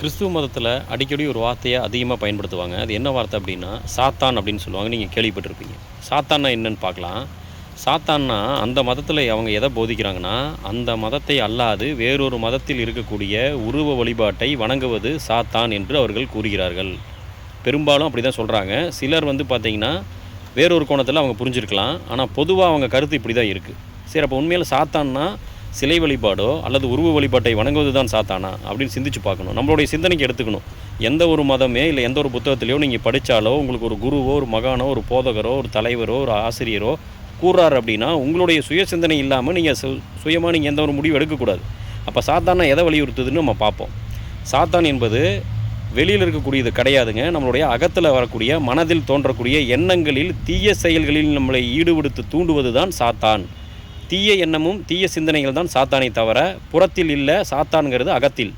கிறிஸ்துவ மதத்தில் அடிக்கடி ஒரு வார்த்தையை அதிகமாக பயன்படுத்துவாங்க. அது என்ன வார்த்தை அப்படின்னா, சாத்தான் அப்படின்னு சொல்லுவாங்க. நீங்கள் கேள்விப்பட்டிருப்பீங்க. சாத்தான்னா என்னன்னு பார்க்கலாம். சாத்தான்னா அந்த மதத்தில் அவங்க எதை போதிக்கிறாங்கன்னா, அந்த மதத்தை அல்லாது வேறொரு மதத்தில் இருக்கக்கூடிய உருவ வழிபாட்டை வணங்குவது சாத்தான் என்று அவர்கள் கூறுகிறார்கள். பெரும்பாலும் அப்படி தான் சொல்கிறாங்க. சிலர் பார்த்தீங்கன்னா, வேறொரு கோணத்தில் அவங்க புரிஞ்சிருக்கலாம். ஆனால் பொதுவாக அவங்க கருத்து இப்படி தான் இருக்குது. சரி, அப்போ உண்மையில் சாத்தான்னா சிலை வழிபாடோ அல்லது உருவ வழிபாட்டை வணங்குவது தான் சாத்தானா அப்படின்னு சிந்திச்சு பார்க்கணும். நம்மளுடைய சிந்தனைக்கு எடுத்துக்கணும். எந்த ஒரு மதமே இல்லை எந்த ஒரு புத்தகத்திலையோ நீங்கள் படித்தாலோ உங்களுக்கு ஒரு குருவோ ஒரு மகானோ ஒரு போதகரோ ஒரு தலைவரோ ஒரு ஆசிரியரோ கூறாரு அப்படின்னா உங்களுடைய சுய சிந்தனை இல்லாமல் நீங்கள் சுயமாக நீங்கள் எந்த ஒரு முடிவு எடுக்கக்கூடாது. அப்போ சாத்தானா எதை வலியுறுத்துதுன்னு நம்ம பார்ப்போம். சாத்தான் என்பது வெளியில் இருக்கக்கூடியது கிடையாதுங்க. நம்மளுடைய அகத்தில் வரக்கூடிய மனதில் தோன்றக்கூடிய எண்ணங்களில் தீய செயல்களில் நம்மளை ஈடுபடுத்தி தூண்டுவது தான் சாத்தான். தீய எண்ணமும் தீய சிந்தனைகள் தான் சாத்தானை தவிர புறத்தில் இல்லை. சாத்தான்கிறது அகத்தில்.